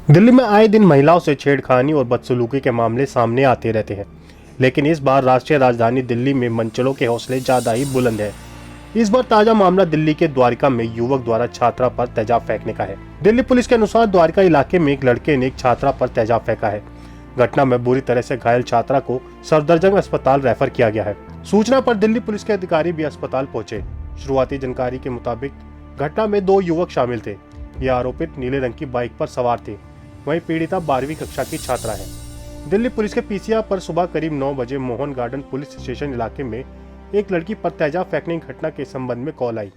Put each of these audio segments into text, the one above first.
दिल्ली में आए दिन महिलाओं से छेड़खानी और बदसलूकी के मामले सामने आते रहते हैं, लेकिन इस बार राष्ट्रीय राजधानी दिल्ली में मनचलों के हौसले ज्यादा ही बुलंद है। इस बार ताजा मामला दिल्ली के द्वारका में युवक द्वारा छात्रा पर तेजाब फेंकने का है। दिल्ली पुलिस के अनुसार द्वारका इलाके में एक लड़के ने एक छात्रा पर तेजाब फेंका है। घटना में बुरी तरह से घायल छात्रा को सफदरजंग अस्पताल रेफर किया गया है। सूचना पर दिल्ली पुलिस के अधिकारी भी अस्पताल पहुंचे। शुरुआती जानकारी के मुताबिक घटना में 2 युवक शामिल थे। ये आरोपित नीले रंग की बाइक पर सवार थे। वहीं पीड़िता 12वीं कक्षा की छात्रा है। दिल्ली पुलिस के पीसीआर पर सुबह करीब 9 बजे मोहन गार्डन पुलिस स्टेशन इलाके में एक लड़की पर तेजाब फेंकने की घटना के संबंध में कॉल आई,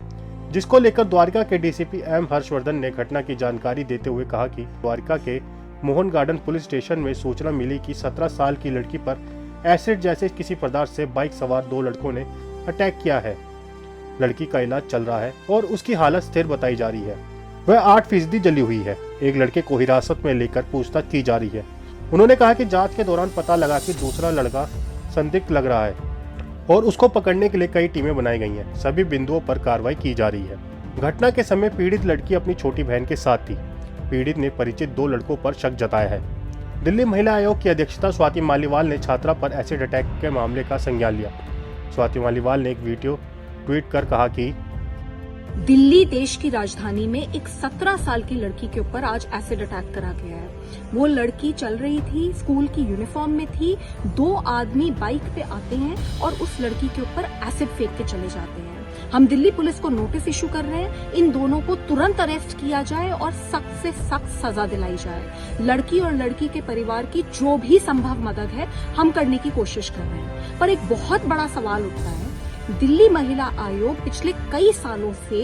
जिसको लेकर द्वारका के डीसीपी एम हर्षवर्धन ने घटना की जानकारी देते हुए कहा कि द्वारका के मोहन गार्डन पुलिस स्टेशन में सूचना मिली कि 17 साल की लड़की पर एसिड जैसे किसी पदार्थ से बाइक सवार 2 लड़कों ने अटैक किया है। लड़की का इलाज चल रहा है और उसकी हालत स्थिर बताई जा रही है। वह 8% जली हुई है। एक लड़के को हिरासत में लेकर पूछताछ की जा रही है। उन्होंने कहा कि जांच के दौरान पता लगा कि दूसरा लड़का संदिग्ध लग रहा है और उसको पकड़ने के लिए कई टीमें बनाई गई हैं। सभी बिंदुओं पर कार्रवाई की जा रही है। घटना के समय पीड़ित लड़की अपनी छोटी बहन के साथ थी। पीड़ित ने परिचित 2 लड़कों पर शक जताया है। दिल्ली महिला आयोग की अध्यक्षता स्वाति मालीवाल ने छात्रा पर एसिड अटैक के मामले का संज्ञान लिया। स्वाति मालीवाल ने एक वीडियो ट्वीट कर कहा कि दिल्ली देश की राजधानी में एक 17 साल की लड़की के ऊपर आज एसिड अटैक करा गया है। वो लड़की चल रही थी, स्कूल की यूनिफॉर्म में थी। 2 आदमी बाइक पे आते हैं और उस लड़की के ऊपर एसिड फेंक के चले जाते हैं। हम दिल्ली पुलिस को नोटिस इशू कर रहे हैं, इन दोनों को तुरंत अरेस्ट किया जाए और सख्त से सख्त सजा दिलाई जाए। लड़की और लड़की के परिवार की जो भी संभव मदद है हम करने की कोशिश कर रहे हैं। पर एक बहुत बड़ा सवाल उठता है, दिल्ली महिला आयोग पिछले कई सालों से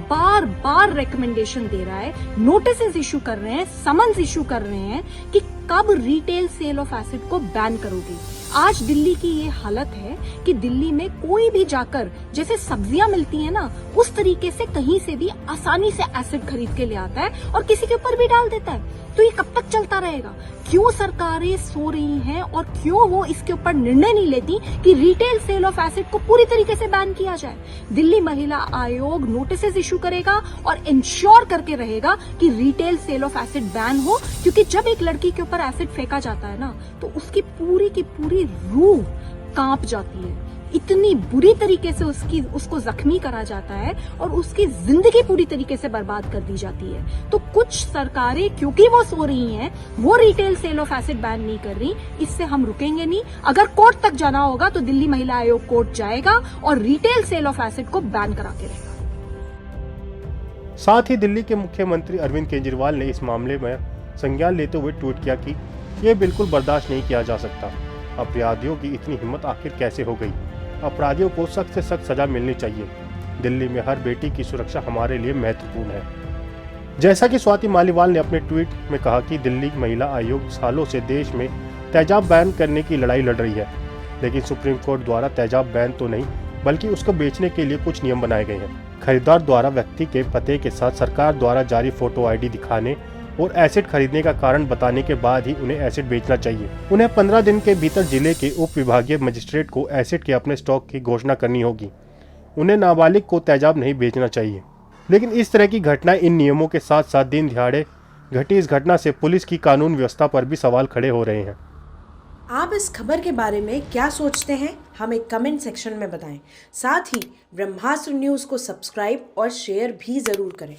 बार बार रिकमेंडेशन दे रहा है, नोटिस इशू कर रहे हैं, समन्स इशू कर रहे हैं कि कब रिटेल सेल ऑफ एसिड को बैन करोगे। आज दिल्ली की ये हालत है कि दिल्ली में कोई भी जाकर, जैसे सब्जियां मिलती है ना, उस तरीके से कहीं से भी आसानी से एसिड खरीद के ले आता है और किसी के ऊपर भी डाल देता है। तो ये कब तक चलता रहेगा? क्यों सरकारें सो रही हैं और क्यों वो इसके ऊपर निर्णय नहीं लेती कि रिटेल सेल ऑफ एसिड को पूरी तरीके से बैन किया जाए? दिल्ली महिला आयोग नोटिस इशू करेगा और इंश्योर करके रहेगा कि retail sale of acid ban हो, क्योंकि जब एक लड़की के ऊपर एसिड फेंका जाता है ना, तो उसकी पूरी की पूरी रूह कांप जाती है। इतनी बुरी तरीके से उसको जख्मी करा जाता है और उसकी जिंदगी पूरी तरीके से बर्बाद कर दी जाती है। तो कुछ सरकारें क्योंकि वो सो रही हैं, वो retail sale of acid ban नहीं कर रही। इससे हम रुकेंगे नहीं। अगर कोर्ट तक जाना होगा तो दिल्ली महिला आयोग कोर्ट जाएगा और रिटेल सेल ऑफ एसिड को बैन करा के रहेगा। साथ ही दिल्ली के मुख्यमंत्री अरविंद केजरीवाल ने इस मामले में संज्ञान लेते हुए ट्वीट किया कि यह बिल्कुल बर्दाश्त नहीं किया जा सकता। अपराधियों की इतनी हिम्मत आखिर कैसे हो गई? अपराधियों को सख्त से सख्त सजा मिलनी चाहिए। दिल्ली में हर बेटी की सुरक्षा हमारे लिए महत्वपूर्ण है। जैसा कि स्वाति मालीवाल ने अपने ट्वीट में कहा कि दिल्ली महिला आयोग सालों से देश में तेजाब बैन करने की लड़ाई लड़ रही है, लेकिन सुप्रीम कोर्ट द्वारा तेजाब बैन तो नहीं, बल्कि उसको बेचने के लिए कुछ नियम बनाए गए हैं। खरीदार द्वारा व्यक्ति के पते के साथ सरकार द्वारा जारी फोटो आईडी दिखाने और एसिड खरीदने का कारण बताने के बाद ही उन्हें एसिड बेचना चाहिए। उन्हें 15 दिन के भीतर जिले के उप विभागीय मजिस्ट्रेट को एसिड के अपने स्टॉक की घोषणा करनी होगी। उन्हें नाबालिग को तेजाब नहीं बेचना चाहिए। लेकिन इस तरह की घटनाएं इन नियमों के साथ साथ दिन दिहाड़े घटी इस घटना से पुलिस की कानून व्यवस्था पर भी सवाल खड़े हो रहे हैं। आप इस खबर के बारे में क्या सोचते हैं, हमें कमेंट सेक्शन में बताएं। साथ ही ब्रह्मास्त्र न्यूज़ को सब्सक्राइब और शेयर भी ज़रूर करें।